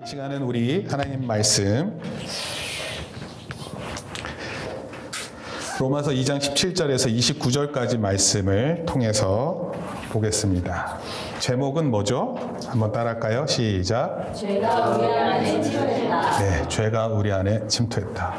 이 시간은 우리 하나님 말씀 로마서 2장 17절에서 29절까지 말씀을 통해서 보겠습니다. 제목은 뭐죠? 한번 따라할까요? 시작. 죄가 우리 안에 침투했다. 네, 죄가 우리 안에 침투했다.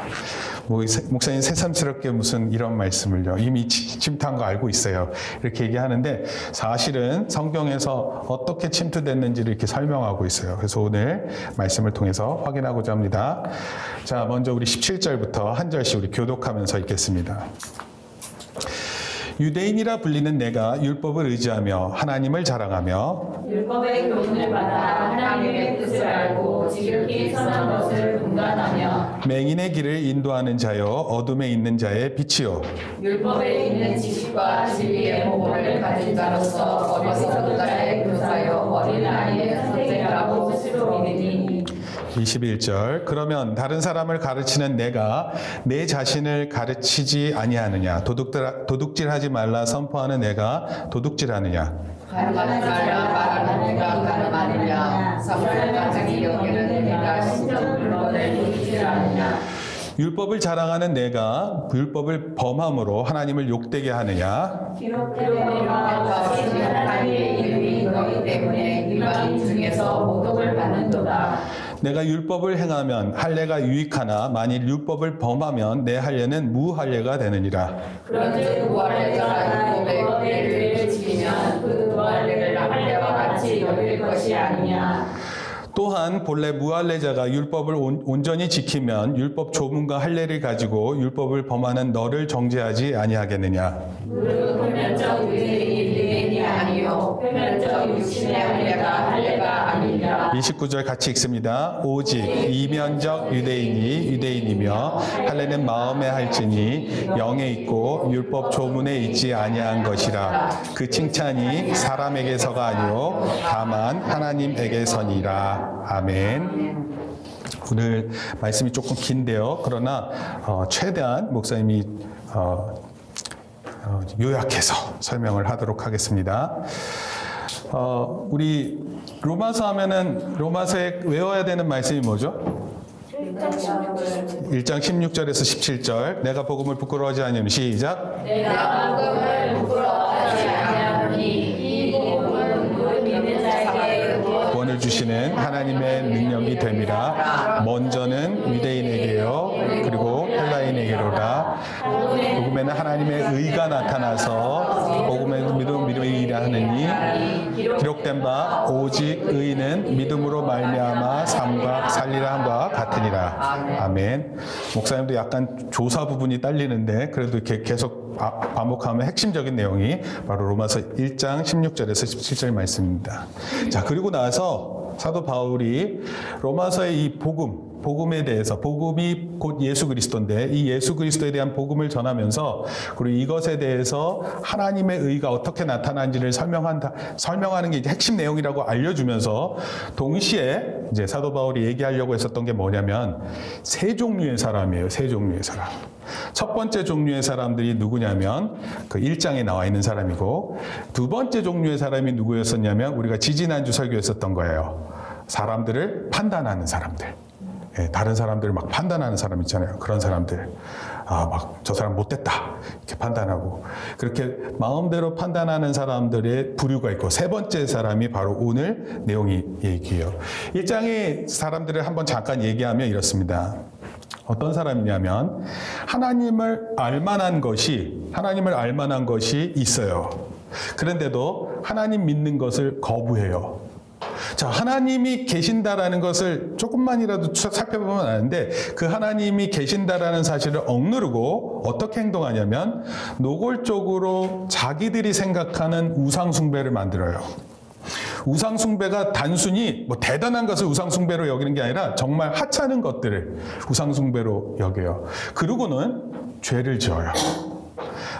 목사님 새삼스럽게 무슨 이런 말씀을요. 이미 침투한 거 알고 있어요. 이렇게 얘기하는데 사실은 성경에서 어떻게 침투됐는지를 이렇게 설명하고 있어요. 그래서 오늘 말씀을 통해서 확인하고자 합니다. 자, 먼저 우리 17절부터 한 절씩 우리 교독하면서 읽겠습니다. 유대인이라 불리는 내가 율법을 의지하며 하나님을 자랑하며 율법의 교훈을 받아 하나님의 뜻을 알고 지극히 선한 것을 분간하며 맹인의 길을 인도하는 자여 어둠에 있는 자의 빛이요 율법에 있는 지식과 진리의 모범을 가진 자로서 어리석은 교사여 어린아이의 선생이라고 스스로 믿으니 21절 그러면 다른 사람을 가르치는 내가 내 자신을 가르치지 아니하느냐 도둑질하지 말라 선포하는 내가 도둑질하느냐 가늠하지 말라 말하는 내가 가늠하느냐 사물을 가장히 여기는 내가 신적 물건을 도둑질하느냐 율법을 자랑하는 내가 율법을 범함으로 하나님을 욕되게 하느냐 기록된 바와 같이 하나님의 이름이 너희 때문에 이방인 중에서 모독을 받는도다. 내가 율법을 행하면 할례가 유익하나 만일 율법을 범하면 내 할례는 무할례가 되느니라. 그런즉 무할례가 율법의 계를 지키면 그 무할례를 할례와 같이 여길 것이 아니냐. 또한 본래 무할례자가 율법을 온전히 지키면 율법 조문과 할례를 가지고 율법을 범하는 너를 정죄하지 아니하겠느냐. 무릇 표면적 유대인이 아니요 표면적 육신의 할례가 할례가 아니라. 29절 같이 읽습니다. 오직 이면적 유대인이 유대인이며 할례는 마음에 할지니 영에 있고 율법 조문에 있지 아니한 것이라. 그 칭찬이 사람에게서가 아니요 다만 하나님에게서니라. 아멘. 오늘 말씀이 조금 긴데요. 그러나 최대한 목사님이 요약해서 설명을 하도록 하겠습니다. 우리 로마서 하면은 로마서에 외워야 되는 말씀이 뭐죠? 1장 16절에서 17절 내가 복음을 부끄러워하지 아니하노니 시작. 내가 복음을 부끄러워하지 아니하노니 이 복음은 그 믿는 자에게 구원을 주시는 하나님의 능력이 됨이라. 먼저는 유대인에게요 그리고 헬라인에게로다. 복음에는 하나님의 의가 나타나서 복음의 믿음이라 하느니 기록된 바 오직 의인은 믿음으로 말미암아 삶과 살리라 함과 같으니라. 아멘. 목사님도 약간 조사 부분이 딸리는데 그래도 이렇게 계속 반복하면 핵심적인 내용이 바로 로마서 1장 16절에서 17절 말씀입니다. 자, 그리고 나서 사도 바울이 로마서의 이 복음에 대해서 보금이 곧 예수 그리스도인데 이 예수 그리스도에 대한 복음을 전하면서 그리고 이것에 대해서 하나님의 의가 어떻게 나타난지를 설명하는 게 이제 핵심 내용이라고 알려주면서 동시에 이제 사도 바울이 얘기하려고 했었던 게 뭐냐면 세 종류의 사람이에요. 세 종류의 사람. 첫 번째 종류의 사람들이 누구냐면 그 1장에 나와 있는 사람이고 두 번째 종류의 사람이 누구였었냐면 우리가 지지난주 설교했었던 거예요. 사람들을 판단하는 사람들. 다른 사람들을 막 판단하는 사람 있잖아요. 그런 사람들. 막 저 사람 못됐다. 이렇게 판단하고. 그렇게 마음대로 판단하는 사람들의 부류가 있고 세 번째 사람이 바로 오늘 내용이 얘기해요. 1장의 사람들을 한번 잠깐 얘기하면 이렇습니다. 어떤 사람이냐면 하나님을 알만한 것이 있어요. 그런데도 하나님 믿는 것을 거부해요. 자, 하나님이 계신다라는 것을 조금만이라도 살펴보면 아는데 그 하나님이 계신다라는 사실을 억누르고 어떻게 행동하냐면 노골적으로 자기들이 생각하는 우상숭배를 만들어요. 우상숭배가 단순히 뭐 대단한 것을 우상숭배로 여기는 게 아니라 정말 하찮은 것들을 우상숭배로 여겨요. 그러고는 죄를 지어요.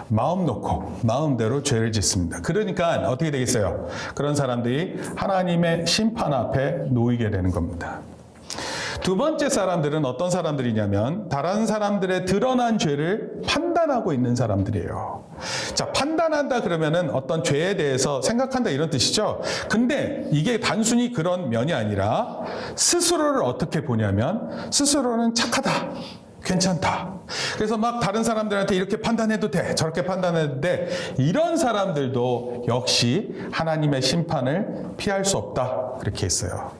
마음 놓고 마음대로 죄를 짓습니다. 그러니까 어떻게 되겠어요? 그런 사람들이 하나님의 심판 앞에 놓이게 되는 겁니다. 두 번째 사람들은 어떤 사람들이냐면 다른 사람들의 드러난 죄를 판단하고 있는 사람들이에요. 자, 판단한다 그러면은 어떤 죄에 대해서 생각한다 이런 뜻이죠. 근데 이게 단순히 그런 면이 아니라 스스로를 어떻게 보냐면 스스로는 착하다. 괜찮다. 그래서 막 다른 사람들한테 이렇게 판단해도 돼. 저렇게 판단해도 돼. 이런 사람들도 역시 하나님의 심판을 피할 수 없다. 그렇게 했어요.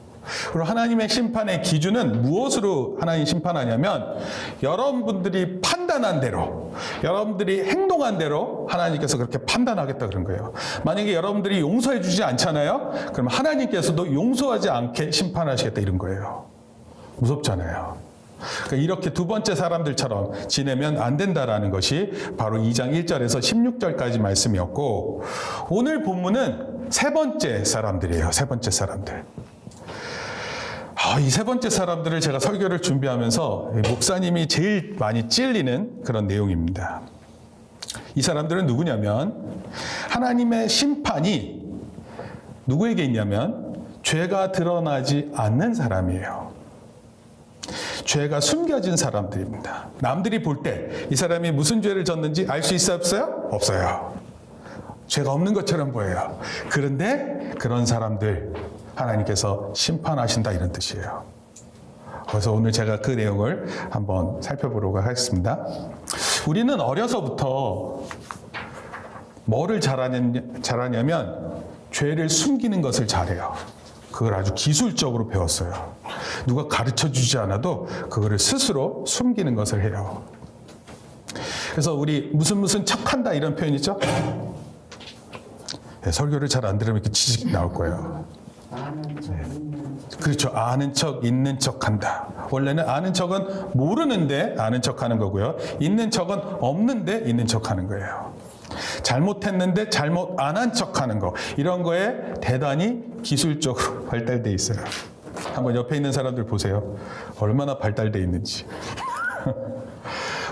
그리고 하나님의 심판의 기준은 무엇으로 하나님 심판하냐면 여러분들이 판단한 대로, 여러분들이 행동한 대로 하나님께서 그렇게 판단하겠다 그런 거예요. 만약에 여러분들이 용서해 주지 않잖아요. 그럼 하나님께서도 용서하지 않게 심판하시겠다 이런 거예요. 무섭잖아요. 그러니까 이렇게 두 번째 사람들처럼 지내면 안 된다라는 것이 바로 2장 1절에서 16절까지 말씀이었고, 오늘 본문은 세 번째 사람들이에요. 세 번째 사람들. 이 세 번째 사람들을 제가 설교를 준비하면서 목사님이 제일 많이 찔리는 그런 내용입니다. 이 사람들은 누구냐면 하나님의 심판이 누구에게 있냐면 죄가 드러나지 않는 사람이에요. 죄가 숨겨진 사람들입니다. 남들이 볼 때 이 사람이 무슨 죄를 졌는지 알 수 있어요? 없어요? 없어요. 죄가 없는 것처럼 보여요. 그런데 그런 사람들 하나님께서 심판하신다 이런 뜻이에요. 그래서 오늘 제가 그 내용을 한번 살펴보려고 하겠습니다. 우리는 어려서부터 뭐를 잘하냐면 죄를 숨기는 것을 잘해요. 그걸 아주 기술적으로 배웠어요. 누가 가르쳐 주지 않아도 그거를 스스로 숨기는 것을 해요. 그래서 우리 무슨 척한다 이런 표현 있죠? 네, 설교를 잘 안 들으면 이렇게 지식 나올 거예요. 네. 그렇죠. 아는 척, 있는 척 한다. 원래는 아는 척은 모르는데 아는 척 하는 거고요. 있는 척은 없는데 있는 척 하는 거예요. 잘못했는데 잘못 안 한 척 하는 거. 이런 거에 대단히 기술적으로 발달되어 있어요. 한번 옆에 있는 사람들 보세요. 얼마나 발달되어 있는지.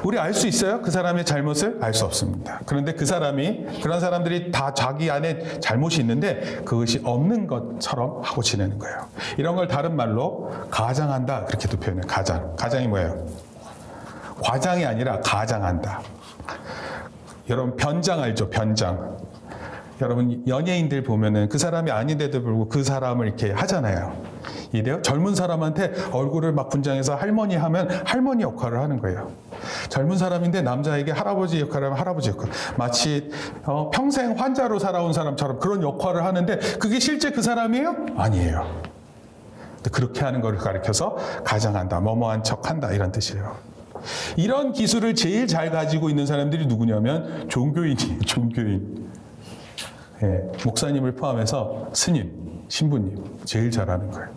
우리 알 수 있어요? 그 사람의 잘못을? 알 수 없습니다. 그런데 그런 사람들이 다 자기 안에 잘못이 있는데 그것이 없는 것처럼 하고 지내는 거예요. 이런 걸 다른 말로 가장한다. 그렇게도 표현해요. 가장. 가장이 뭐예요? 과장이 아니라 가장한다. 여러분 변장 알죠? 변장. 여러분 연예인들 보면은 그 사람이 아닌데도 불구하고 그 사람을 이렇게 하잖아요. 이래요? 젊은 사람한테 얼굴을 막 분장해서 할머니 하면 할머니 역할을 하는 거예요. 젊은 사람인데 남자에게 할아버지 역할을 하면 할아버지 역할. 마치 평생 환자로 살아온 사람처럼 그런 역할을 하는데 그게 실제 그 사람이에요? 아니에요. 그렇게 하는 걸 가리켜서 가장한다, 뭐뭐한 척한다 이런 뜻이에요. 이런 기술을 제일 잘 가지고 있는 사람들이 누구냐면 종교인이에요. 종교인. 예, 목사님을 포함해서 스님, 신부님 제일 잘하는 거예요.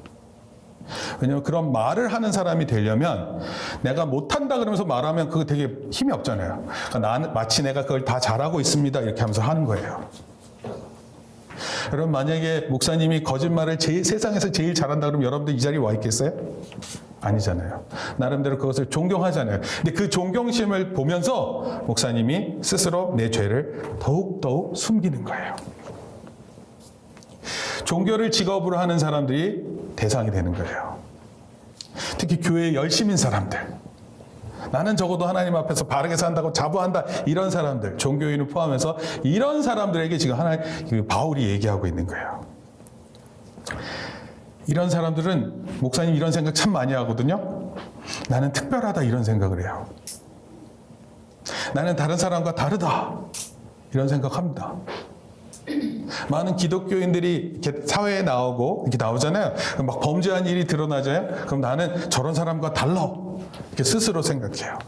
왜냐하면 그런 말을 하는 사람이 되려면 내가 못한다 그러면서 말하면 그거 되게 힘이 없잖아요. 그러니까 나는 마치 내가 그걸 다 잘하고 있습니다 이렇게 하면서 하는 거예요. 여러분 만약에 목사님이 거짓말을 세상에서 제일 잘한다 그러면 여러분들 이 자리에 와 있겠어요? 아니잖아요. 나름대로 그것을 존경하잖아요. 근데 그 존경심을 보면서 목사님이 스스로 내 죄를 더욱더욱 숨기는 거예요. 종교를 직업으로 하는 사람들이 대상이 되는 거예요. 특히 교회에 열심인 사람들. 나는 적어도 하나님 앞에서 바르게 산다고 자부한다. 이런 사람들, 종교인을 포함해서 이런 사람들에게 지금 바울이 얘기하고 있는 거예요. 이런 사람들은 목사님 이런 생각 참 많이 하거든요. 나는 특별하다 이런 생각을 해요. 나는 다른 사람과 다르다 이런 생각합니다. 많은 기독교인들이 이렇게 사회에 나오고 이렇게 나오잖아요. 막 범죄한 일이 드러나잖아요. 그럼 나는 저런 사람과 달라 이렇게 스스로 생각해요.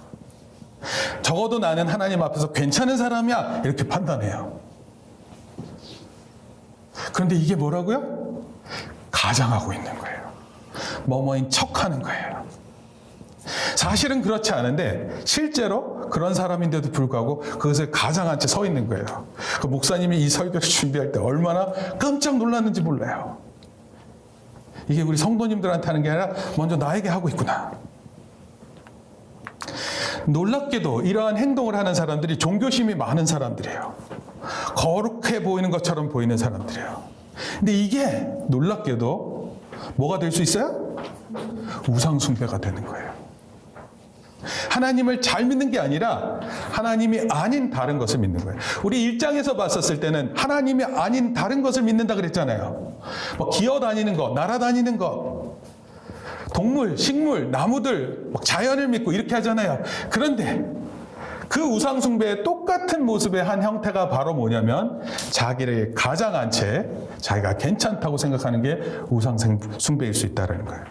적어도 나는 하나님 앞에서 괜찮은 사람이야 이렇게 판단해요. 그런데 이게 뭐라고요? 가장하고 있는 거예요. 뭐뭐인 척하는 거예요. 사실은 그렇지 않은데 실제로 그런 사람인데도 불구하고 그것을 가장한 채 서 있는 거예요. 그 목사님이 이 설교를 준비할 때 얼마나 깜짝 놀랐는지 몰라요. 이게 우리 성도님들한테 하는 게 아니라 먼저 나에게 하고 있구나. 놀랍게도 이러한 행동을 하는 사람들이 종교심이 많은 사람들이에요. 거룩해 보이는 것처럼 보이는 사람들이에요. 근데 이게 놀랍게도 뭐가 될 수 있어요? 우상숭배가 되는 거예요. 하나님을 잘 믿는 게 아니라 하나님이 아닌 다른 것을 믿는 거예요. 우리 1장에서 봤었을 때는 하나님이 아닌 다른 것을 믿는다 그랬잖아요. 뭐 기어다니는 것, 날아다니는 것, 동물, 식물, 나무들, 막 자연을 믿고 이렇게 하잖아요. 그런데 그 우상숭배의 똑같은 모습의 한 형태가 바로 뭐냐면 자기를 가장한 채 자기가 괜찮다고 생각하는 게 우상숭배일 수 있다는 거예요.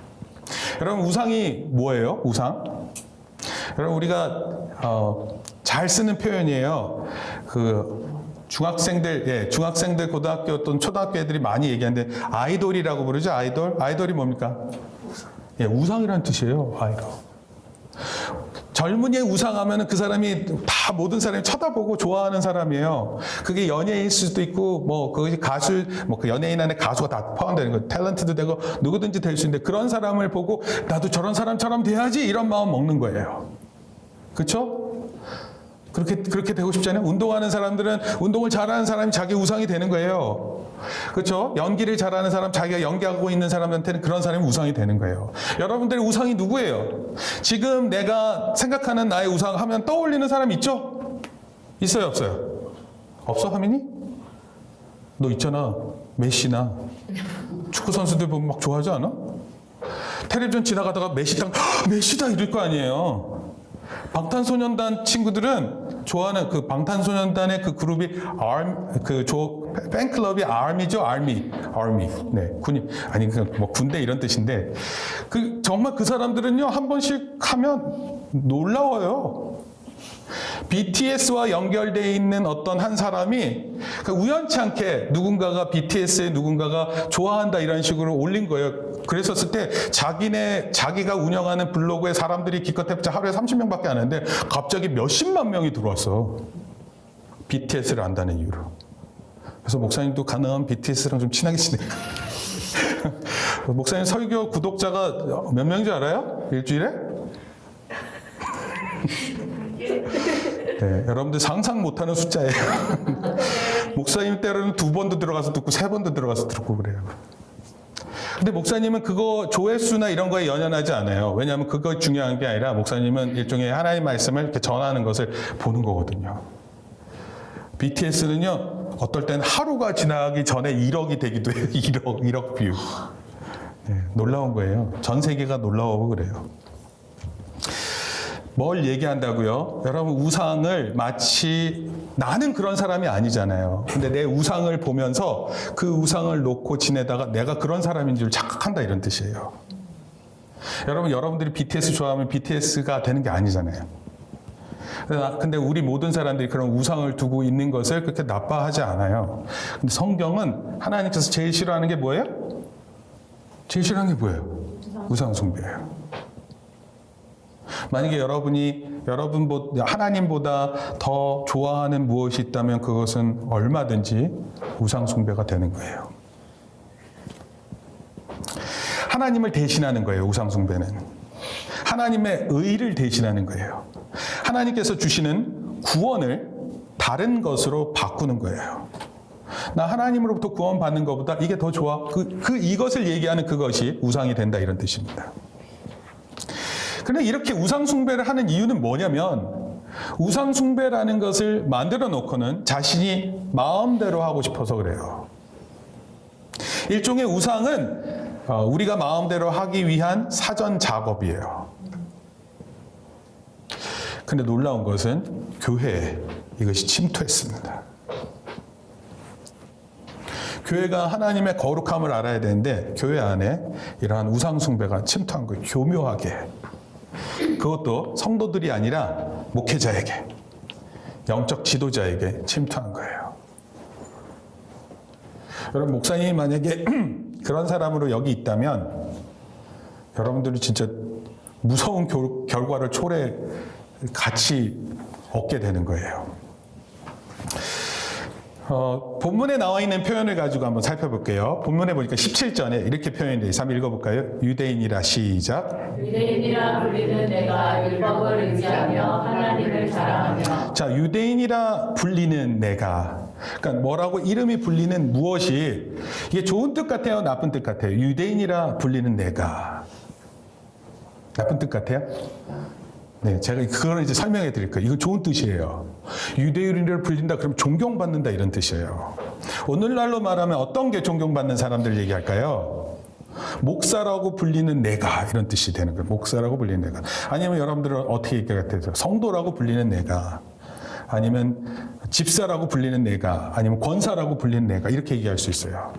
여러분, 우상이 뭐예요? 우상? 여러분, 우리가 잘 쓰는 표현이에요. 중학생들, 고등학교 또는 초등학교 애들이 많이 얘기하는데 아이돌이라고 부르죠. 아이돌이 뭡니까? 예, 우상이라는 뜻이에요. 아이돌. 젊은이의 우상하면 그 사람이 다 모든 사람이 쳐다보고 좋아하는 사람이에요. 그게 연예인일 수도 있고, 뭐, 그것이 가수, 뭐, 그 연예인 안에 가수가 다 포함되는 거예요. 탤런트도 되고, 누구든지 될 수 있는데, 그런 사람을 보고, 나도 저런 사람처럼 돼야지, 이런 마음 먹는 거예요. 그쵸? 그렇게 되고 싶지 않아요? 운동하는 사람들은 운동을 잘하는 사람이 자기 우상이 되는 거예요. 그렇죠? 연기를 잘하는 사람, 자기가 연기하고 있는 사람한테는 그런 사람이 우상이 되는 거예요. 여러분들의 우상이 누구예요? 지금 내가 생각하는 나의 우상 하면 떠올리는 사람 있죠? 있어요, 없어요? 없어, 하민이? 너 있잖아. 메시나. 축구 선수들 보면 막 좋아하지 않아? 텔레비전 지나가다가 메시다 이럴 거 아니에요. 방탄소년단 친구들은 좋아하는 그 방탄소년단의 그 그룹이 팬클럽이 아미죠, 아미. 네, 군인 아니 뭐 군대 이런 뜻인데 정말 그 사람들은요 한 번씩 하면 놀라워요. BTS와 연결되어 있는 어떤 한 사람이 우연치 않게 BTS의 누군가가 좋아한다 이런 식으로 올린 거예요. 그랬었을 때 자기가 운영하는 블로그에 사람들이 기껏 해봤자 하루에 30명밖에 안 하는데 갑자기 몇십만 명이 들어왔어. BTS를 안다는 이유로. 그래서 목사님도 가능하면 BTS랑 좀 친하게 지내고. 목사님 설교 구독자가 몇 명인지 알아요? 일주일에? 네, 여러분들 상상 못하는 숫자예요. 목사님 때로는 2번도 들어가서 듣고 3번도 들어가서 듣고 그래요. 근데 목사님은 그거 조회수나 이런 거에 연연하지 않아요. 왜냐하면 그거 중요한 게 아니라 목사님은 일종의 하나님의 말씀을 이렇게 전하는 것을 보는 거거든요. BTS는요, 어떨 땐 하루가 지나기 전에 1억이 되기도 해요. 1억 뷰. 네, 놀라운 거예요. 전 세계가 놀라워 그래요. 뭘 얘기한다고요? 여러분, 우상을 마치 나는 그런 사람이 아니잖아요. 근데 내 우상을 보면서 그 우상을 놓고 지내다가 내가 그런 사람인 줄 착각한다 이런 뜻이에요. 여러분들이 BTS 좋아하면 BTS가 되는 게 아니잖아요. 근데 우리 모든 사람들이 그런 우상을 두고 있는 것을 그렇게 나빠하지 않아요. 근데 성경은 하나님께서 제일 싫어하는 게 뭐예요? 제일 싫어하는 게 뭐예요? 우상 숭배예요. 만약에 하나님보다 더 좋아하는 무엇이 있다면 그것은 얼마든지 우상 숭배가 되는 거예요. 하나님을 대신하는 거예요, 우상 숭배는. 하나님의 의를 대신하는 거예요. 하나님께서 주시는 구원을 다른 것으로 바꾸는 거예요. 나 하나님으로부터 구원받는 것보다 이게 더 좋아. 이것을 얘기하는 그것이 우상이 된다 이런 뜻입니다. 그런데 이렇게 우상숭배를 하는 이유는 뭐냐면 우상숭배라는 것을 만들어 놓고는 자신이 마음대로 하고 싶어서 그래요. 일종의 우상은 우리가 마음대로 하기 위한 사전 작업이에요. 그런데 놀라운 것은 교회에 이것이 침투했습니다. 교회가 하나님의 거룩함을 알아야 되는데 교회 안에 이러한 우상숭배가 침투한 거예요. 교묘하게. 그것도 성도들이 아니라 목회자에게, 영적 지도자에게 침투한 거예요. 여러분, 목사님이 만약에 그런 사람으로 여기 있다면 여러분들이 진짜 무서운 결과를 같이 얻게 되는 거예요. 본문에 나와 있는 표현을 가지고 한번 살펴볼게요. 본문에 보니까 17절에 이렇게 표현되어 있어요. 한번 읽어볼까요? 유대인이라 시작. 유대인이라 불리는 내가 율법을 의지하며 하나님을 자랑하며. 자, 유대인이라 불리는 내가. 그러니까 뭐라고 이름이 불리는 무엇이 이게 좋은 뜻 같아요? 나쁜 뜻 같아요? 유대인이라 불리는 내가. 나쁜 뜻 같아요? 네, 제가 그거를 이제 설명해 드릴 거예요. 이거 좋은 뜻이에요. 유대인으로 불린다 그러면 존경받는다 이런 뜻이에요. 오늘날로 말하면 어떤 게 존경받는 사람들 얘기할까요? 목사라고 불리는 내가 이런 뜻이 되는 거예요. 목사라고 불리는 내가. 아니면 여러분들은 어떻게 얘기할 때 성도라고 불리는 내가, 아니면 집사라고 불리는 내가, 아니면 권사라고 불리는 내가 이렇게 얘기할 수 있어요.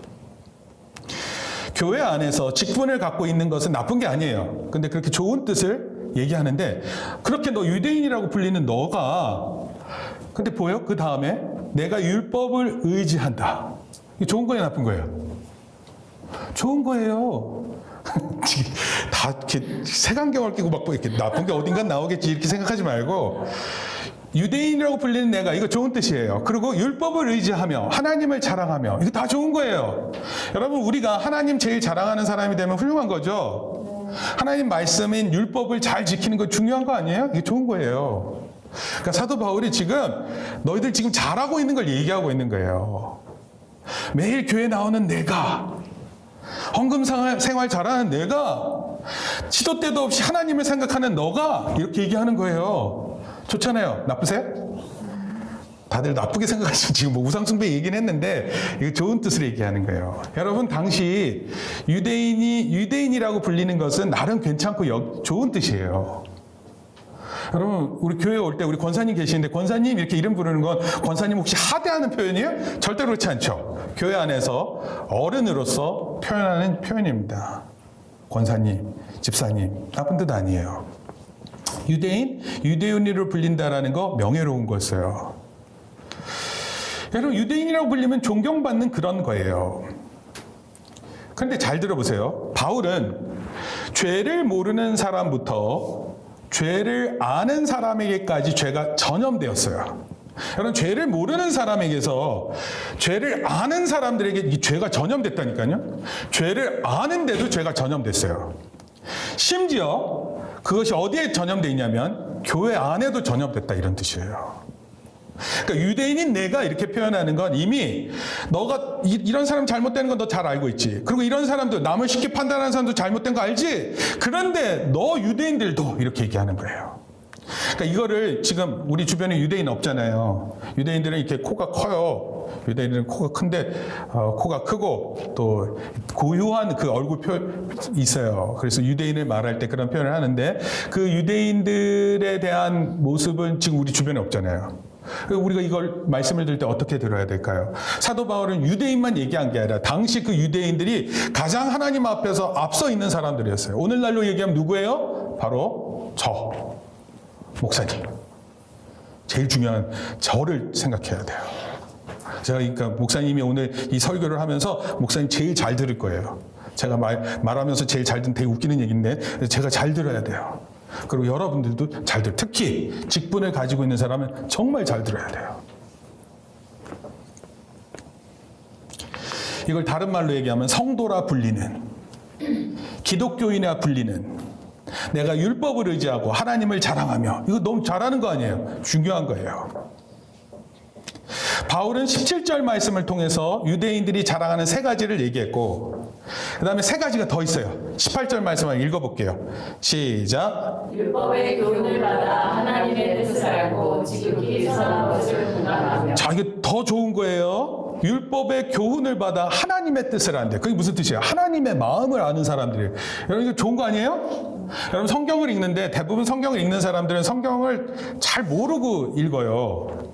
교회 안에서 직분을 갖고 있는 것은 나쁜 게 아니에요. 근데 그렇게 좋은 뜻을 얘기하는데 그렇게 너 유대인이라고 불리는 너가 근데 보여? 그 다음에 내가 율법을 의지한다. 이게 좋은 거예요, 나쁜 거예요? 좋은 거예요. 다 이렇게 색안경을 끼고 막 이렇게 나쁜 게 어딘가 나오겠지 이렇게 생각하지 말고 유대인이라고 불리는 내가 이거 좋은 뜻이에요. 그리고 율법을 의지하며 하나님을 자랑하며 이거 다 좋은 거예요. 여러분 우리가 하나님 제일 자랑하는 사람이 되면 훌륭한 거죠. 하나님 말씀인 율법을 잘 지키는 거 중요한 거 아니에요? 이게 좋은 거예요. 그러니까 사도 바울이 지금 너희들 지금 잘하고 있는 걸 얘기하고 있는 거예요. 매일 교회 나오는 내가 헌금 생활 잘하는 내가 시도 때도 없이 하나님을 생각하는 너가 이렇게 얘기하는 거예요. 좋잖아요. 나쁘세요? 다들 나쁘게 생각하시면 지금 뭐 우상숭배 얘기는 했는데 이거 좋은 뜻으로 얘기하는 거예요. 여러분 당시 유대인이라고 불리는 것은 나름 괜찮고 좋은 뜻이에요. 여러분 우리 교회 올 때 우리 권사님 계시는데 권사님 이렇게 이름 부르는 건 권사님 혹시 하대하는 표현이에요? 절대로 그렇지 않죠. 교회 안에서 어른으로서 표현하는 표현입니다. 권사님, 집사님 나쁜 뜻 아니에요. 유대인으로 불린다라는 거 명예로운 거였어요. 여러분 유대인이라고 불리면 존경받는 그런 거예요. 그런데 잘 들어보세요. 바울은 죄를 모르는 사람부터 죄를 아는 사람에게까지 죄가 전염되었어요. 여러분 죄를 모르는 사람에게서 죄를 아는 사람들에게 이 죄가 전염됐다니까요. 죄를 아는데도 죄가 전염됐어요. 심지어 그것이 어디에 전염되어 있냐면 교회 안에도 전염됐다 이런 뜻이에요. 그러니까 유대인인 내가 이렇게 표현하는 건 이미 너가 이런 사람 잘못되는 건 너 잘 알고 있지. 그리고 이런 사람도 남을 쉽게 판단하는 사람도 잘못된 거 알지. 그런데 너 유대인들도 이렇게 얘기하는 거예요. 그러니까 이거를 지금 우리 주변에 유대인 없잖아요. 유대인들은 이렇게 코가 커요. 유대인들은 코가 큰데 코가 크고 또 고유한 그 얼굴 표현 있어요. 그래서 유대인을 말할 때 그런 표현을 하는데 그 유대인들에 대한 모습은 지금 우리 주변에 없잖아요. 우리가 이걸 말씀을 들을 때 어떻게 들어야 될까요? 사도 바울은 유대인만 얘기한 게 아니라 당시 그 유대인들이 가장 하나님 앞에서 앞서 있는 사람들이었어요. 오늘날로 얘기하면 누구예요? 바로 저 목사님. 제일 중요한 저를 생각해야 돼요. 제가 그러니까 목사님이 오늘 이 설교를 하면서 목사님 제일 잘 들을 거예요. 제가 말하면서 제일 잘 듣는 되게 웃기는 얘기인데 제가 잘 들어야 돼요. 그리고 여러분들도 잘 들어요. 특히 직분을 가지고 있는 사람은 정말 잘 들어야 돼요. 이걸 다른 말로 얘기하면 성도라 불리는, 기독교인이라 불리는, 내가 율법을 의지하고 하나님을 자랑하며, 이거 너무 잘하는 거 아니에요? 중요한 거예요. 바울은 17절 말씀을 통해서 유대인들이 자랑하는 세 가지를 얘기했고 그 다음에 세 가지가 더 있어요. 18절 말씀을 읽어볼게요. 시작. 율법의 교훈을 받아 하나님의 뜻을 알고 지극히 선한 것을 분간하며. 자, 이게 더 좋은 거예요. 율법의 교훈을 받아 하나님의 뜻을 안대. 그게 무슨 뜻이에요? 하나님의 마음을 아는 사람들이에요. 여러분 이거 좋은 거 아니에요? 여러분 성경을 읽는데 대부분 성경을 읽는 사람들은 성경을 잘 모르고 읽어요.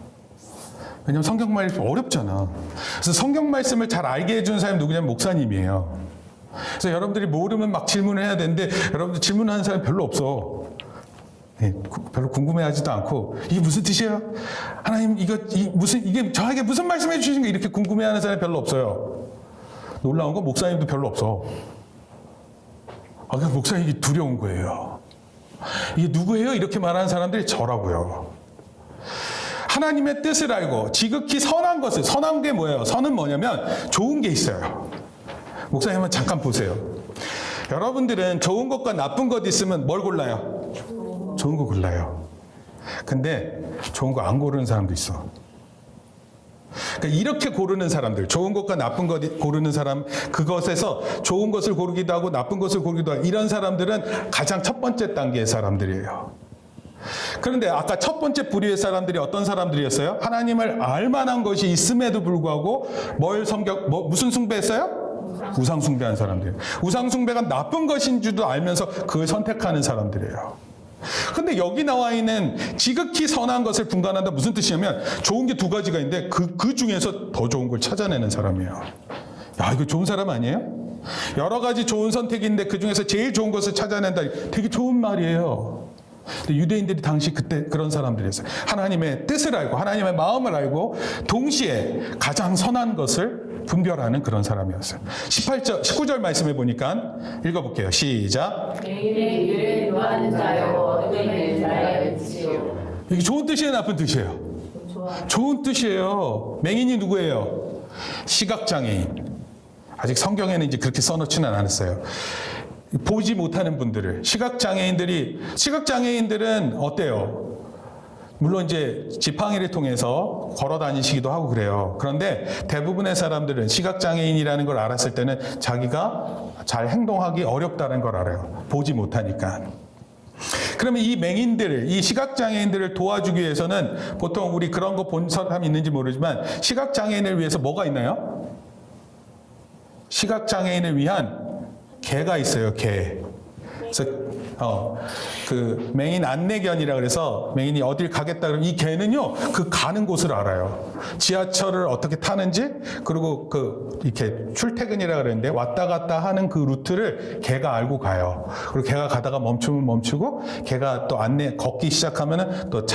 왜냐면 성경 말씀 어렵잖아. 그래서 성경 말씀을 잘 알게 해주는 사람이 누구냐면 목사님이에요. 그래서 여러분들이 모르면 막 질문을 해야 되는데 여러분들 질문하는 사람이 별로 없어. 네, 별로 궁금해하지도 않고 이게 무슨 뜻이에요? 하나님 이게 저에게 무슨 말씀해 주시는 게 이렇게 궁금해하는 사람이 별로 없어요. 놀라운 건 목사님도 별로 없어. 그러니까 목사님이 두려운 거예요. 이게 누구예요? 이렇게 말하는 사람들이 저라고요. 하나님의 뜻을 알고 지극히 선한 것을, 선한 게 뭐예요? 선은 뭐냐면 좋은 게 있어요. 목사님 한번 잠깐 보세요. 여러분들은 좋은 것과 나쁜 것 있으면 뭘 골라요? 좋은 거 골라요. 근데 좋은 거 안 고르는 사람도 있어. 그러니까 이렇게 고르는 사람들, 좋은 것과 나쁜 것 고르는 사람, 그것에서 좋은 것을 고르기도 하고 나쁜 것을 고르기도 하고 이런 사람들은 가장 첫 번째 단계의 사람들이에요. 그런데 아까 첫 번째 부류의 사람들이 어떤 사람들이었어요? 하나님을 알 만한 것이 있음에도 불구하고 무슨 숭배했어요? 우상 숭배한 사람들이에요. 우상 숭배가 나쁜 것인 줄도 알면서 그걸 선택하는 사람들이에요. 근데 여기 나와 있는 지극히 선한 것을 분간한다 무슨 뜻이냐면 좋은 게 두 가지가 있는데 그 중에서 더 좋은 걸 찾아내는 사람이에요. 야, 이거 좋은 사람 아니에요? 여러 가지 좋은 선택인데 그 중에서 제일 좋은 것을 찾아낸다. 되게 좋은 말이에요. 근데 유대인들이 당시 그때 그런 사람들이었어요. 하나님의 뜻을 알고 하나님의 마음을 알고 동시에 가장 선한 것을 분별하는 그런 사람이었어요. 19절 말씀해 보니까 읽어볼게요. 시작. 맹인의 일을 요하는 자여 얻어낼 자의 뜻이요. 이게 좋은 뜻이에요, 나쁜 뜻이에요? 좋은 뜻이에요. 맹인이 누구예요? 시각장애인. 아직 성경에는 이제 그렇게 써놓지는 않았어요. 보지 못하는 분들을 시각장애인들은 어때요? 물론 이제 지팡이를 통해서 걸어 다니시기도 하고 그래요. 그런데 대부분의 사람들은 시각장애인이라는 걸 알았을 때는 자기가 잘 행동하기 어렵다는 걸 알아요. 보지 못하니까. 그러면 이 맹인들을, 이 시각장애인들을 도와주기 위해서는 보통 우리 그런 거 본 사람이 있는지 모르지만 시각장애인을 위해서 뭐가 있나요? 시각장애인을 위한 개가 있어요, 개. 그래서 그 맹인 안내견이라 그래서 맹인이 어딜 가겠다 그러면 이 개는요 그 가는 곳을 알아요. 지하철을 어떻게 타는지 그리고 그 이렇게 출퇴근이라 그랬는데 왔다 갔다 하는 그 루트를 개가 알고 가요. 그리고 개가 가다가 멈추면 멈추고 개가 또 걷기 시작하면은 또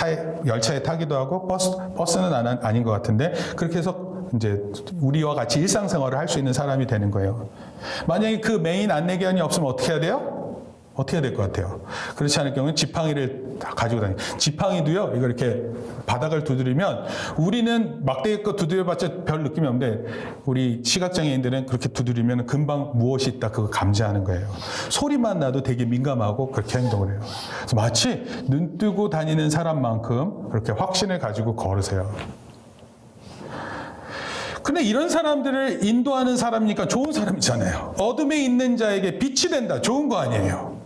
열차에 타기도 하고 버스는 아닌 것 같은데 그렇게 해서 이제 우리와 같이 일상생활을 할 수 있는 사람이 되는 거예요. 만약에 그 맹인 안내견이 없으면 어떻게 해야 돼요? 어떻게 해야 될 것 같아요? 그렇지 않을 경우는 지팡이를 가지고 다니요. 지팡이도요, 이거 이렇게 바닥을 두드리면 우리는 막대기껏 두드려봤자 별 느낌이 없는데 우리 시각장애인들은 그렇게 두드리면 금방 무엇이 있다 그거 감지하는 거예요. 소리만 나도 되게 민감하고 그렇게 행동을 해요. 그래서 마치 눈 뜨고 다니는 사람만큼 그렇게 확신을 가지고 걸으세요. 근데 이런 사람들을 인도하는 사람이니까 좋은 사람이잖아요. 어둠에 있는 자에게 빛이 된다. 좋은 거 아니에요.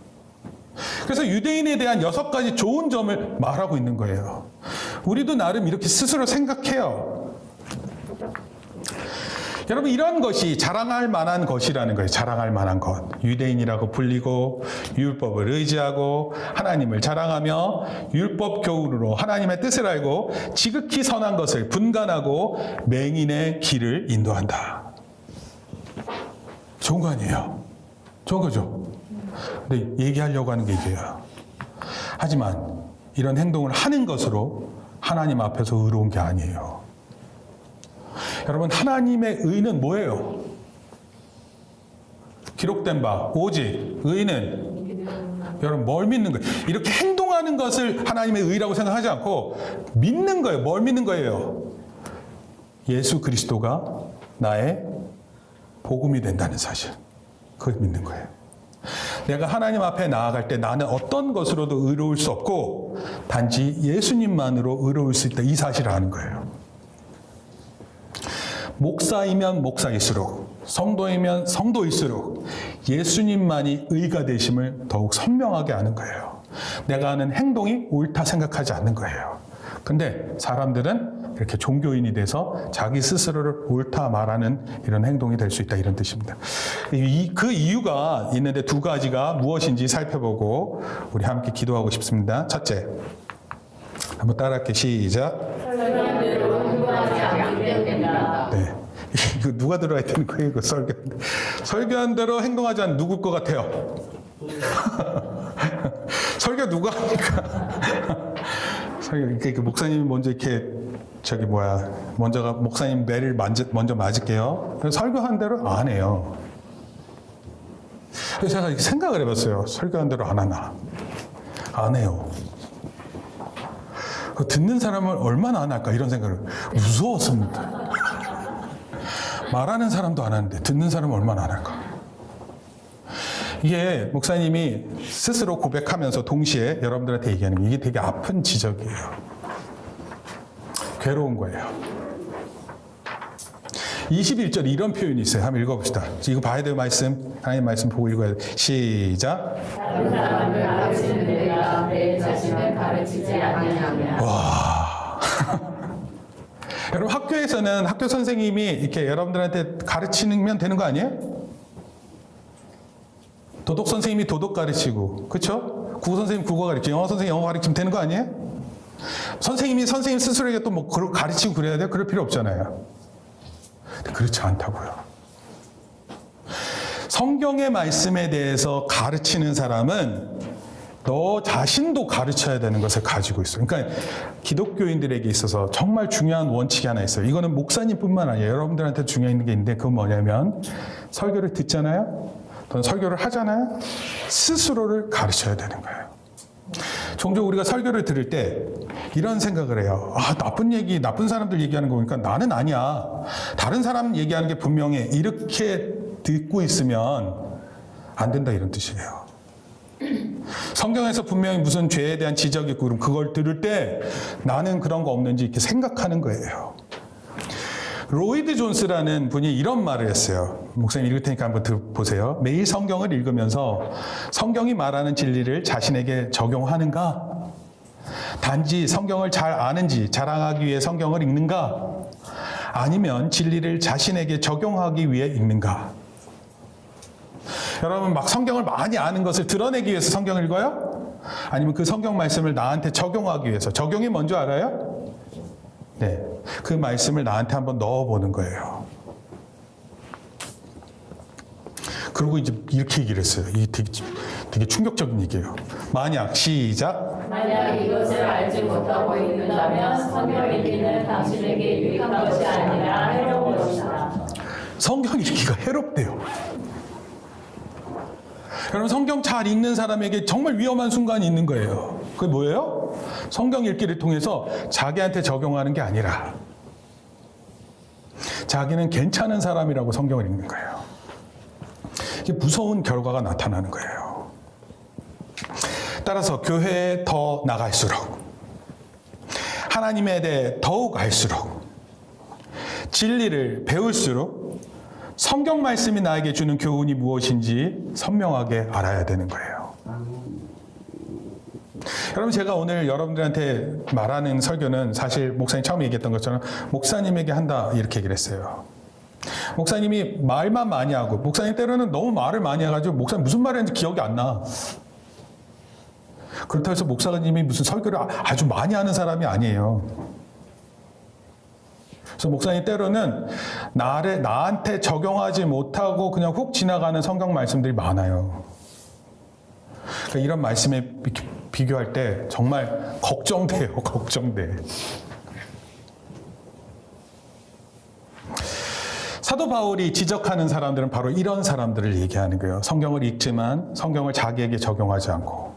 그래서 유대인에 대한 6가지 좋은 점을 말하고 있는 거예요. 우리도 나름 이렇게 스스로 생각해요. 여러분 이런 것이 자랑할 만한 것이라는 거예요. 자랑할 만한 것. 유대인이라고 불리고 율법을 의지하고 하나님을 자랑하며 율법 교훈으로 하나님의 뜻을 알고 지극히 선한 것을 분간하고 맹인의 길을 인도한다. 좋은 거 아니에요? 좋은 거죠? 근데 얘기하려고 하는 게 이게요. 하지만 이런 행동을 하는 것으로 하나님 앞에서 의로운 게 아니에요. 여러분 하나님의 의는 뭐예요? 기록된 바 오직 의는 여러분 뭘 믿는 거예요? 이렇게 행동하는 것을 하나님의 의라고 생각하지 않고 믿는 거예요. 뭘 믿는 거예요? 예수 그리스도가 나의 복음이 된다는 사실. 그걸 믿는 거예요. 내가 하나님 앞에 나아갈 때 나는 어떤 것으로도 의로울 수 없고 단지 예수님만으로 의로울 수 있다. 이 사실을 아는 거예요. 목사이면 목사일수록 성도이면 성도일수록 예수님만이 의가 되심을 더욱 선명하게 아는 거예요. 내가 하는 행동이 옳다 생각하지 않는 거예요. 근데 사람들은 이렇게 종교인이 돼서 자기 스스로를 옳다 말하는 이런 행동이 될 수 있다 이런 뜻입니다. 그 이유가 있는데 2가지가 무엇인지 살펴보고 우리 함께 기도하고 싶습니다. 첫째, 한번 따라할게요. 시작. 네. 이거 누가 들어야 되는 거예요? 이거 설교한 대로 행동하지 않는 누굴 것 같아요? 설교 누가 하니까? 설교, 목사님이 먼저 이렇게, 목사님 뇌를 먼저 맞을게요. 설교한 대로 안 해요. 그래서 제가 이렇게 생각을 해봤어요. 설교한 대로 안 하나? 안 해요. 듣는 사람을 얼마나 안 할까? 이런 생각을. 무서웠습니다. 말하는 사람도 안 하는데 듣는 사람은 얼마나 안 할까? 이게 목사님이 스스로 고백하면서 동시에 여러분들한테 얘기하는 게 이게 되게 아픈 지적이에요. 괴로운 거예요. 21절에 이런 표현이 있어요. 한번 읽어봅시다. 이거 봐야 될 말씀, 하나님 말씀 보고 읽어야 돼요. 시작. 다른 사람을 가르치는 내가 내 자신을 가르치지 아니하냐. 와. 여러분 학교에서는 학교 선생님이 이렇게 여러분들한테 가르치면 되는 거 아니에요? 도덕 선생님이 도덕 가르치고, 그렇죠? 국어 선생님 국어 가르치고, 영어 선생님 영어 가르치면 되는 거 아니에요? 선생님이 선생님 스스로에게 또 뭐 가르치고 그래야 돼요? 그럴 필요 없잖아요. 근데 그렇지 않다고요. 성경의 말씀에 대해서 가르치는 사람은 너 자신도 가르쳐야 되는 것을 가지고 있어요. 그러니까 기독교인들에게 있어서 정말 중요한 원칙이 하나 있어요. 이거는 목사님뿐만 아니에요. 여러분들한테 중요한 게 있는데 그건 뭐냐면 설교를 듣잖아요. 또는 설교를 하잖아요. 스스로를 가르쳐야 되는 거예요. 종종 우리가 설교를 들을 때 이런 생각을 해요. 아, 나쁜 사람들 얘기하는 거 보니까 나는 아니야. 다른 사람 얘기하는 게 분명해. 이렇게 듣고 있으면 안 된다 이런 뜻이에요. 성경에서 분명히 무슨 죄에 대한 지적이 있고 그럼 그걸 들을 때 나는 그런 거 없는지 이렇게 생각하는 거예요. 로이드 존스라는 분이 이런 말을 했어요. 목사님 읽을 테니까 한번 보세요. 매일 성경을 읽으면서 성경이 말하는 진리를 자신에게 적용하는가? 단지 성경을 잘 아는지 자랑하기 위해 성경을 읽는가? 아니면 진리를 자신에게 적용하기 위해 읽는가? 여러분 막 성경을 많이 아는 것을 드러내기 위해서 성경을 읽어요? 아니면 그 성경 말씀을 나한테 적용하기 위해서? 적용이 뭔지 알아요? 네, 그 말씀을 나한테 한번 넣어보는 거예요. 그리고 이제 이렇게 얘기를 했어요. 이게 되게 충격적인 얘기예요. 만약 시작. 만약 이것을 알지 못하고 읽는다면 성경 읽기는 당신에게 유익한 것이 아니라 해로운 것이다. 성경 읽기가 해롭대요. 여러분 성경 잘 읽는 사람에게 정말 위험한 순간이 있는 거예요. 그게 뭐예요? 성경 읽기를 통해서 자기한테 적용하는 게 아니라 자기는 괜찮은 사람이라고 성경을 읽는 거예요. 이게 무서운 결과가 나타나는 거예요. 따라서 교회에 더 나갈수록 하나님에 대해 더욱 알수록 진리를 배울수록 성경 말씀이 나에게 주는 교훈이 무엇인지 선명하게 알아야 되는 거예요. 여러분 제가 오늘 여러분들한테 말하는 설교는 사실 목사님 처음에 얘기했던 것처럼 목사님에게 한다 이렇게 얘기를 했어요. 목사님이 말만 많이 하고 목사님 때로는 너무 말을 많이 해가지고 목사님 무슨 말을 했는지 기억이 안 나. 그렇다고 해서 목사님이 무슨 설교를 아주 많이 하는 사람이 아니에요. 그래서 목사님 때로는 나한테 적용하지 못하고 그냥 훅 지나가는 성경 말씀들이 많아요. 그러니까 이런 말씀에 비교할 때 정말 걱정돼요. 걱정돼. 사도 바울이 지적하는 사람들은 바로 이런 사람들을 얘기하는 거예요. 성경을 읽지만 성경을 자기에게 적용하지 않고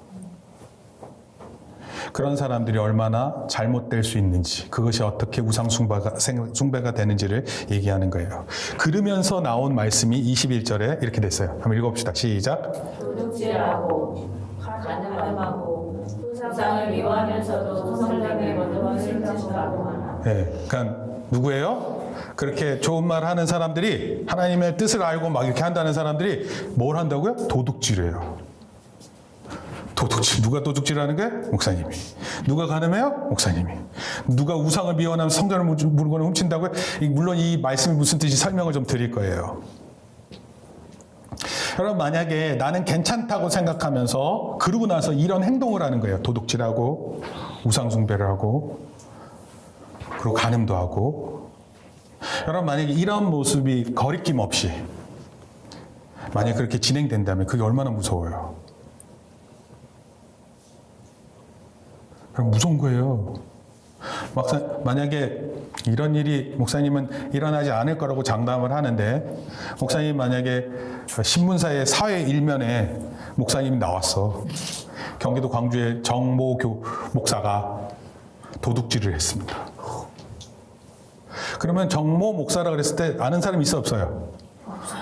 그런 사람들이 얼마나 잘못될 수 있는지 그것이 어떻게 우상숭배가 되는지를 얘기하는 거예요. 그러면서 나온 말씀이 21절에 이렇게 됐어요. 한번 읽어봅시다. 시작. 도둑질하고 간음하고 우상을 미워하면서도 성령의 거듭을 실천하고 하나. 네, 그러니까 누구예요? 그렇게 좋은 말 하는 사람들이 하나님의 뜻을 알고 막 이렇게 한다는 사람들이 뭘 한다고요? 도둑질해요. 도둑질. 누가 도둑질하는 게? 목사님이. 누가 간음해요? 목사님이. 누가 우상을 미워하면서 성전을 물건을 훔친다고요? 물론 이 말씀이 무슨 뜻인지 설명을 좀 드릴 거예요. 여러분 만약에 나는 괜찮다고 생각하면서 그러고 나서 이런 행동을 하는 거예요. 도둑질하고 우상숭배를 하고 그리고 간음도 하고 여러분 만약에 이런 모습이 거리낌 없이 만약에 그렇게 진행된다면 그게 얼마나 무서워요. 그럼 무서운 거예요. 만약에 이런 일이 목사님은 일어나지 않을 거라고 장담을 하는데 목사님 만약에 신문사의 사회 일면에 목사님이 나왔어. 경기도 광주의 정모 목사가 도둑질을 했습니다. 그러면 정모 목사라 그랬을 때 아는 사람이 있어 없어요?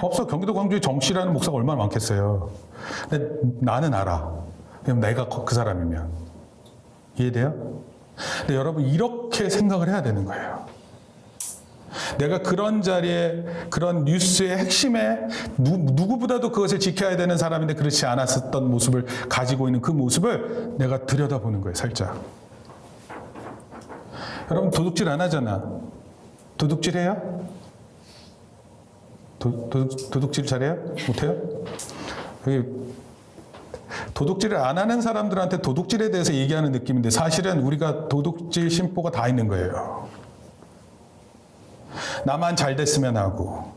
없어. 경기도 광주에 정씨라는 목사가 얼마나 많겠어요. 근데 나는 알아. 그럼 내가 그 사람이면. 이해돼요? 근데 여러분 이렇게 생각을 해야 되는 거예요. 내가 그런 자리에, 그런 뉴스의 핵심에 누구보다도 그것을 지켜야 되는 사람인데 그렇지 않았었던 모습을 가지고 있는 그 모습을 내가 들여다보는 거예요, 살짝. 여러분, 도둑질 안 하잖아. 도둑질 해요? 도둑질 잘해요? 못해요? 도둑질을 안 하는 사람들한테 도둑질에 대해서 얘기하는 느낌인데 사실은 우리가 도둑질 심보가 다 있는 거예요. 나만 잘 됐으면 하고.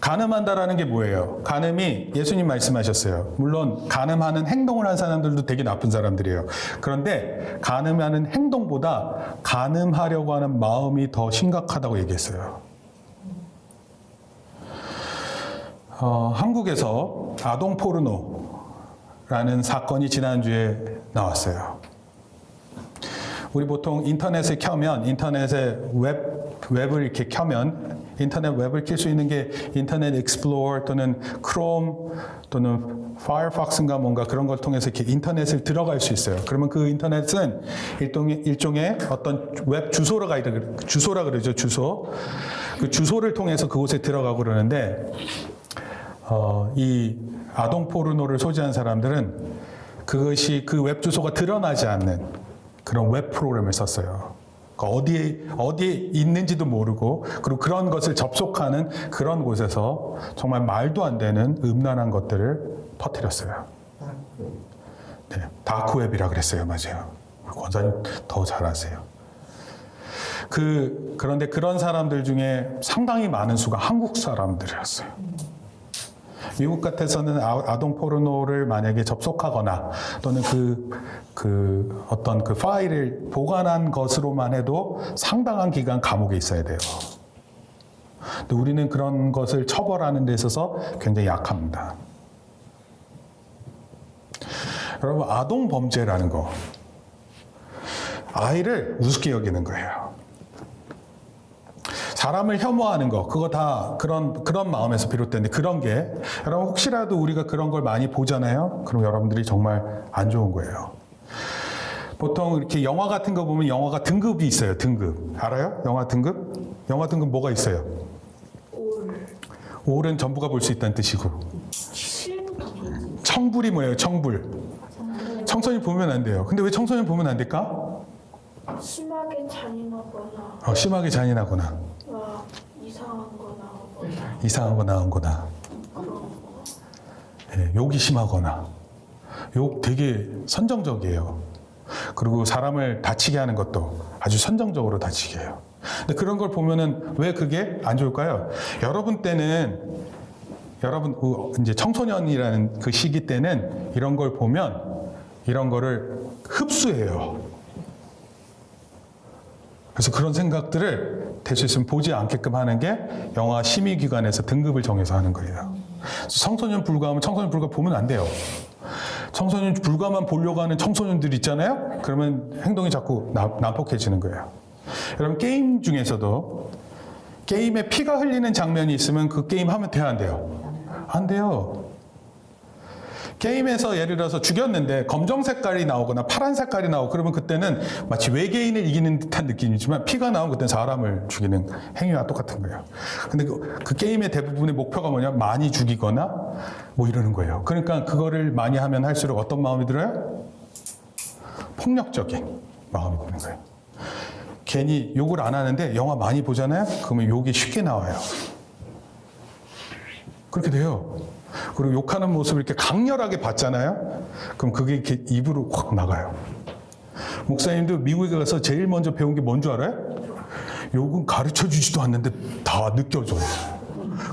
간음한다라는 게 뭐예요? 간음이 예수님 말씀하셨어요. 물론 간음하는 행동을 한 사람들도 되게 나쁜 사람들이에요. 그런데 간음하는 행동보다 간음하려고 하는 마음이 더 심각하다고 얘기했어요. 한국에서 아동 포르노라는 사건이 지난주에 나왔어요. 우리 보통 인터넷을 켜면, 인터넷에 웹을 이렇게 켜면, 인터넷 웹을 켤 수 있는 게 인터넷 익스플로러 또는 크롬 또는 파이어폭스인가 뭔가 그런 걸 통해서 이렇게 인터넷을 들어갈 수 있어요. 그러면 그 인터넷은 일종의 어떤 웹 주소라 그러죠, 주소. 그 주소를 통해서 그곳에 들어가고 그러는데, 이 아동 포르노를 소지한 사람들은 그것이 그 웹 주소가 드러나지 않는 그런 웹 프로그램을 썼어요. 그러니까 어디에 있는지도 모르고 그리고 그런 것을 접속하는 그런 곳에서 정말 말도 안 되는 음란한 것들을 퍼뜨렸어요. 네, 다크웹이라 그랬어요, 맞아요. 권사님 더 잘 아세요. 그런데 그런 사람들 중에 상당히 많은 수가 한국 사람들이었어요. 미국 같아서는 아동 포르노를 만약에 접속하거나 또는 어떤 그 파일을 보관한 것으로만 해도 상당한 기간 감옥에 있어야 돼요. 근데 우리는 그런 것을 처벌하는 데 있어서 굉장히 약합니다. 여러분, 아동 범죄라는 거, 아이를 우습게 여기는 거예요. 사람을 혐오하는 거, 그거 다 그런 마음에서 비롯되는데 그런 게, 여러분 혹시라도 우리가 그런 걸 많이 보잖아요? 그럼 여러분들이 정말 안 좋은 거예요. 보통 이렇게 영화 같은 거 보면 영화가 등급이 있어요, 등급. 알아요? 영화 등급? 영화 등급 뭐가 있어요? 올은 전부가 볼 수 있다는 뜻이고. 청불이 뭐예요, 청불? 청소년 보면 안 돼요. 근데 왜 청소년 보면 안 될까? 심하게 잔인하거나 심하게 잔인하거나 이상한 거 나오거나 네, 욕이 심하거나 욕 되게 선정적이에요. 그리고 사람을 다치게 하는 것도 아주 선정적으로 다치게 해요. 근데 그런 걸 보면은 왜 그게 안 좋을까요? 여러분 이제 청소년이라는 그 시기 때는 이런 걸 보면 이런 거를 흡수해요. 그래서 그런 생각들을 될 수 있으면 보지 않게끔 하는 게 영화 심의기관에서 등급을 정해서 하는 거예요. 청소년 불가하면 청소년 불가 보면 안 돼요. 청소년 불가만 보려고 하는 청소년들 있잖아요? 그러면 행동이 자꾸 난폭해지는 거예요. 여러분, 게임 중에서도 게임에 피가 흘리는 장면이 있으면 그 게임 하면 돼요, 안 돼요? 안 돼요. 게임에서 예를 들어서 죽였는데 검정 색깔이 나오거나 파란 색깔이 나오고 그러면 그때는 마치 외계인을 이기는 듯한 느낌이지만 피가 나오면 그때는 사람을 죽이는 행위와 똑같은 거예요. 근데 그 게임의 대부분의 목표가 뭐냐면 많이 죽이거나 뭐 이러는 거예요. 그러니까 그거를 많이 하면 할수록 어떤 마음이 들어요? 폭력적인 마음이 드는 거예요. 괜히 욕을 안 하는데 영화 많이 보잖아요? 그러면 욕이 쉽게 나와요. 그렇게 돼요. 그리고 욕하는 모습을 이렇게 강렬하게 봤잖아요? 그럼 그게 이렇게 입으로 확 나가요. 목사님도 미국에 가서 제일 먼저 배운 게 뭔 줄 알아요? 욕은 가르쳐 주지도 않는데 다 느껴져요.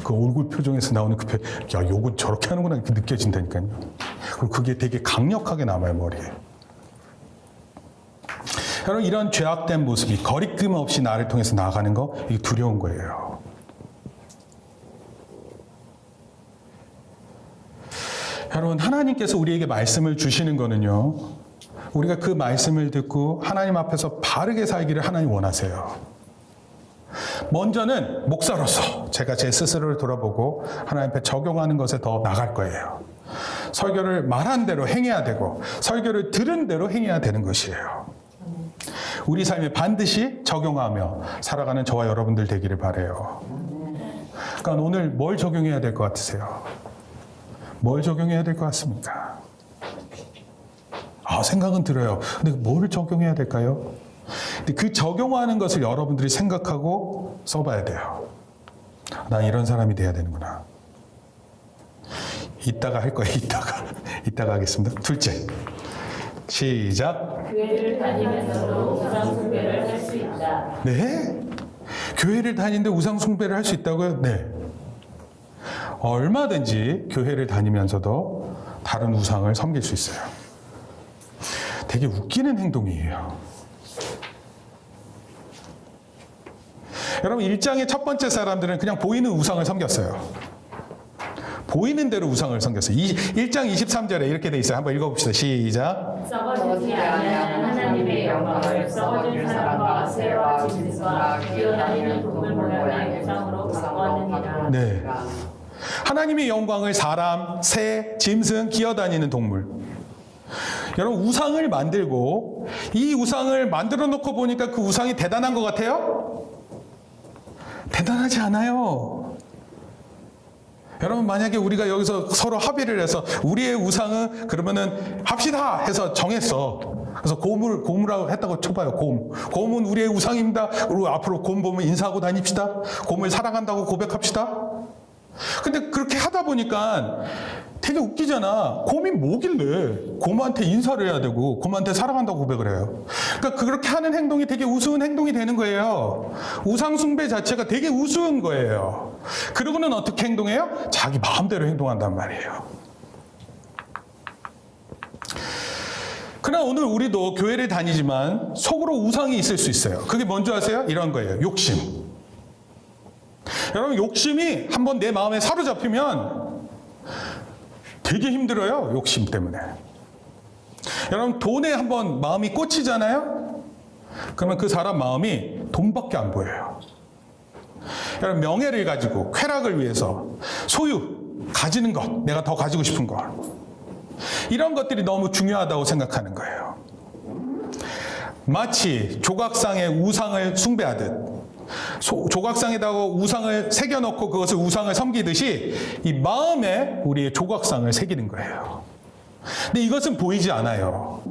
그 얼굴 표정에서 나오는 야, 욕은 저렇게 하는구나 이렇게 느껴진다니까요. 그리고 그게 되게 강력하게 남아요, 머리에. 여러분, 이런 죄악된 모습이 거리낌 없이 나를 통해서 나아가는 거, 이게 두려운 거예요. 여러분, 하나님께서 우리에게 말씀을 주시는 거는요, 우리가 그 말씀을 듣고 하나님 앞에서 바르게 살기를 하나님 원하세요. 먼저는 목사로서 제가 제 스스로를 돌아보고 하나님 앞에 적용하는 것에 더 나갈 거예요. 설교를 말한 대로 행해야 되고 설교를 들은 대로 행해야 되는 것이에요. 우리 삶에 반드시 적용하며 살아가는 저와 여러분들 되기를 바라요. 그러니까 오늘 뭘 적용해야 될 것 같으세요? 뭘 적용해야 될 것 같습니까? 생각은 들어요. 근데 뭘 적용해야 될까요? 근데 그 적용하는 것을 여러분들이 생각하고 써봐야 돼요. 난 이런 사람이 돼야 되는구나. 이따가 할 거예요. 이따가 하겠습니다. 둘째. 시작. 교회를 다니면서도 우상 숭배를 할 수 있다. 네? 교회를 다니는데 우상 숭배를 할 수 있다고요? 네. 얼마든지 교회를 다니면서도 다른 우상을 섬길 수 있어요. 되게 웃기는 행동이에요. 여러분 1장의 첫 번째 사람들은 그냥 보이는 우상을 섬겼어요. 보이는 대로 우상을 섬겼어요. 1장 23절에 이렇게 돼 있어요. 한번 읽어봅시다. 시작. 썩어지지 아니하는 하나님의 영광을 썩어진 사람과 새와 짐승과 기어다니는 동물 모양의 우상으로 바꾸었느니라. 네. 하나님의 영광을 사람, 새, 짐승, 기어다니는 동물. 여러분 우상을 만들고 이 우상을 만들어 놓고 보니까 그 우상이 대단한 것 같아요? 대단하지 않아요. 여러분 만약에 우리가 여기서 서로 합의를 해서 우리의 우상은 그러면은 합시다 해서 정했어. 그래서 곰이라고 했다고 쳐봐요. 곰은 우리의 우상입니다. 그리고 앞으로 곰 보면 인사하고 다닙시다. 곰을 사랑한다고 고백합시다. 근데 그렇게 하다 보니까 되게 웃기잖아. 곰이 뭐길래 곰한테 인사를 해야 되고 곰한테 사랑한다고 고백을 해요. 그러니까 그렇게 하는 행동이 되게 우스운 행동이 되는 거예요. 우상 숭배 자체가 되게 우스운 거예요. 그러고는 어떻게 행동해요? 자기 마음대로 행동한단 말이에요. 그러나 오늘 우리도 교회를 다니지만 속으로 우상이 있을 수 있어요. 그게 뭔지 아세요? 이런 거예요. 욕심. 여러분 욕심이 한번 내 마음에 사로잡히면 되게 힘들어요. 욕심 때문에. 여러분 돈에 한번 마음이 꽂히잖아요. 그러면 그 사람 마음이 돈밖에 안 보여요. 여러분 명예를 가지고 쾌락을 위해서 소유, 가지는 것, 내가 더 가지고 싶은 것, 이런 것들이 너무 중요하다고 생각하는 거예요. 마치 조각상의 우상을 숭배하듯 조각상에다가 우상을 새겨놓고 그것을 우상을 섬기듯이 이 마음에 우리의 조각상을 새기는 거예요. 근데 이것은 보이지 않아요.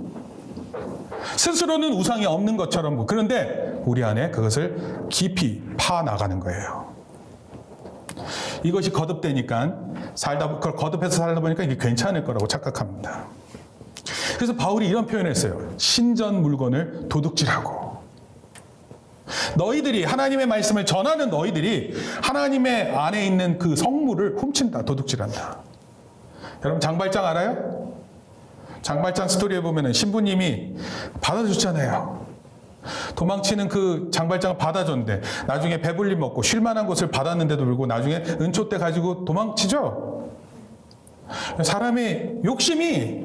스스로는 우상이 없는 것처럼. 그런데 우리 안에 그것을 깊이 파나가는 거예요. 이것이 거듭되니까 그걸 거듭해서 살다 보니까 이게 괜찮을 거라고 착각합니다. 그래서 바울이 이런 표현을 했어요. 신전 물건을 도둑질하고. 너희들이 하나님의 말씀을 전하는 너희들이 하나님의 안에 있는 그 성물을 훔친다, 도둑질한다. 여러분 장발장 알아요? 장발장 스토리에 보면은 신부님이 받아줬잖아요. 도망치는 그 장발장을 받아줬는데 나중에 배불리 먹고 쉴만한 곳을 받았는데도 불구하고 나중에 은초 때 가지고 도망치죠. 사람의 욕심이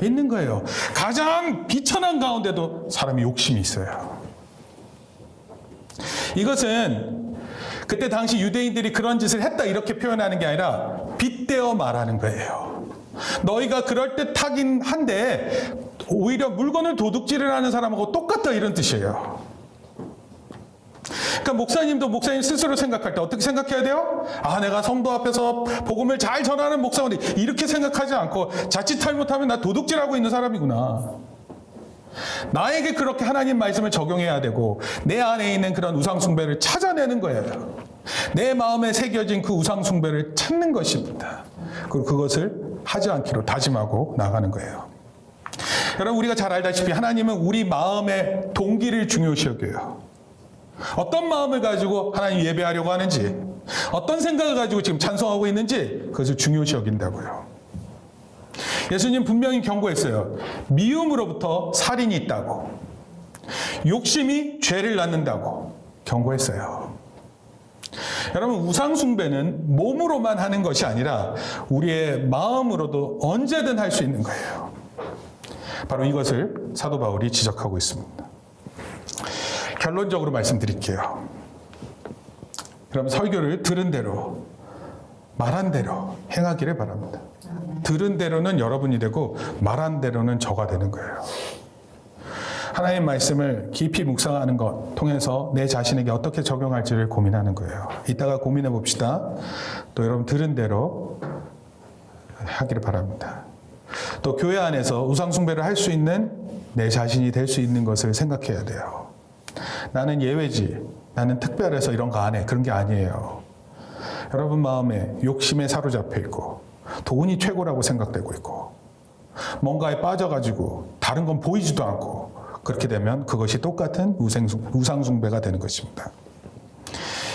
있는 거예요. 가장 비천한 가운데도 사람이 욕심이 있어요. 이것은 그때 당시 유대인들이 그런 짓을 했다 이렇게 표현하는 게 아니라 빗대어 말하는 거예요. 너희가 그럴듯하긴 한데 오히려 물건을 도둑질을 하는 사람하고 똑같다 이런 뜻이에요. 그러니까 목사님도 목사님 스스로 생각할 때 어떻게 생각해야 돼요? 내가 성도 앞에서 복음을 잘 전하는 목사인데 이렇게 생각하지 않고 자칫 잘못하면 나 도둑질하고 있는 사람이구나. 나에게 그렇게 하나님 말씀을 적용해야 되고 내 안에 있는 그런 우상 숭배를 찾아내는 거예요. 내 마음에 새겨진 그 우상 숭배를 찾는 것입니다. 그리고 그것을 하지 않기로 다짐하고 나가는 거예요. 여러분 우리가 잘 알다시피 하나님은 우리 마음의 동기를 중요시 여겨요. 어떤 마음을 가지고 하나님 예배하려고 하는지, 어떤 생각을 가지고 지금 찬송하고 있는지 그것을 중요시 여긴다고요. 예수님 분명히 경고했어요. 미움으로부터 살인이 있다고, 욕심이 죄를 낳는다고 경고했어요. 여러분 우상 숭배는 몸으로만 하는 것이 아니라 우리의 마음으로도 언제든 할 수 있는 거예요. 바로 이것을 사도 바울이 지적하고 있습니다. 결론적으로 말씀드릴게요. 그럼 설교를 들은 대로 말한 대로 행하기를 바랍니다. 들은 대로는 여러분이 되고 말한 대로는 저가 되는 거예요. 하나님의 말씀을 깊이 묵상하는 것 통해서 내 자신에게 어떻게 적용할지를 고민하는 거예요. 이따가 고민해 봅시다. 또 여러분 들은 대로 하기를 바랍니다. 또 교회 안에서 우상숭배를 할 수 있는 내 자신이 될 수 있는 것을 생각해야 돼요. 나는 예외지. 나는 특별해서 이런 거 안 해. 그런 게 아니에요. 여러분 마음에 욕심에 사로잡혀 있고 돈이 최고라고 생각되고 있고 뭔가에 빠져가지고 다른 건 보이지도 않고 그렇게 되면 그것이 똑같은 우상숭배가 되는 것입니다.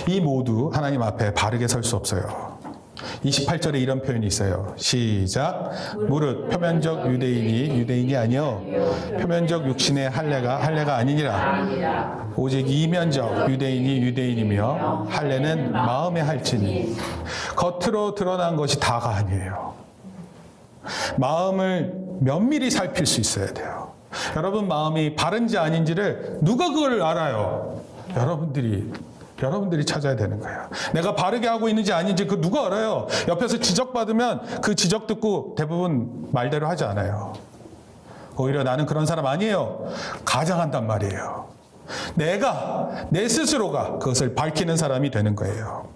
이 모두 하나님 앞에 바르게 설 수 없어요. 28절에 이런 표현이 있어요. 시작. 무릇 표면적 유대인이 아니요 표면적 육신의 할례가 아니니라. 오직 이면적 유대인이며 할례는 마음의 할지니. 겉으로 드러난 것이 다가 아니에요. 마음을 면밀히 살필 수 있어야 돼요. 여러분 마음이 바른지 아닌지를 누가 그걸 알아요? 여러분들이 찾아야 되는 거예요. 내가 바르게 하고 있는지 아닌지 그 누가 알아요? 옆에서 지적받으면 그 지적 듣고 대부분 말대로 하지 않아요. 오히려 나는 그런 사람 아니에요. 가장한단 말이에요. 내 스스로가 그것을 밝히는 사람이 되는 거예요.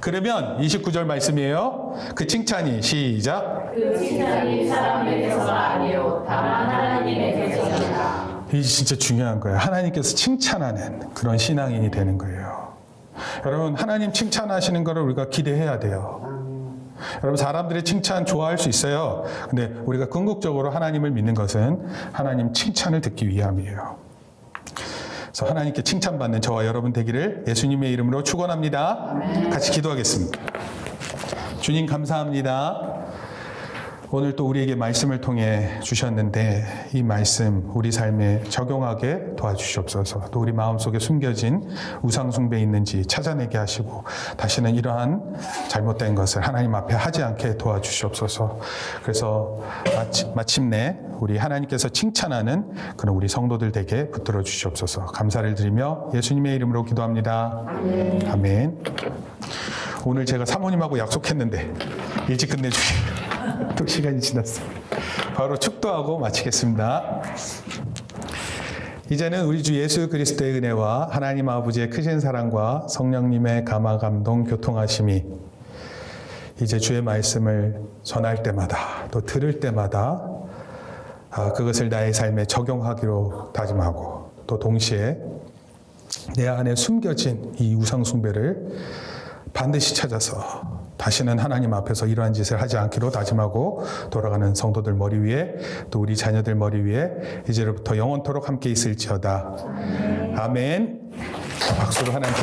그러면 29절 말씀이에요. 그 칭찬이 시작. 그 칭찬이 사람에게서가 아니요 다만 하나님에게서니라. 이게 진짜 중요한 거예요. 하나님께서 칭찬하는 그런 신앙인이 되는 거예요. 여러분 하나님 칭찬하시는 거를 우리가 기대해야 돼요. 여러분 사람들의 칭찬 좋아할 수 있어요. 근데 우리가 궁극적으로 하나님을 믿는 것은 하나님 칭찬을 듣기 위함이에요. 그래서 하나님께 칭찬받는 저와 여러분 되기를 예수님의 이름으로 축원합니다. 같이 기도하겠습니다. 주님 감사합니다. 오늘 또 우리에게 말씀을 통해 주셨는데 이 말씀 우리 삶에 적용하게 도와주시옵소서. 또 우리 마음속에 숨겨진 우상숭배 있는지 찾아내게 하시고 다시는 이러한 잘못된 것을 하나님 앞에 하지 않게 도와주시옵소서. 그래서 마침내 우리 하나님께서 칭찬하는 그런 우리 성도들 되게 붙들어 주시옵소서. 감사를 드리며 예수님의 이름으로 기도합니다. 아멘. 오늘 제가 사모님하고 약속했는데 일찍 끝내주시면 또 시간이 지났습니다. 바로 축도하고 마치겠습니다. 이제는 우리 주 예수 그리스도의 은혜와 하나님 아버지의 크신 사랑과 성령님의 감화 감동 교통하심이 이제 주의 말씀을 전할 때마다 또 들을 때마다 그것을 나의 삶에 적용하기로 다짐하고 또 동시에 내 안에 숨겨진 이 우상숭배를 반드시 찾아서 다시는 하나님 앞에서 이러한 짓을 하지 않기로 다짐하고 돌아가는 성도들 머리 위에 또 우리 자녀들 머리 위에 이제로부터 영원토록 함께 있을지어다. 아멘. 박수로 하나님께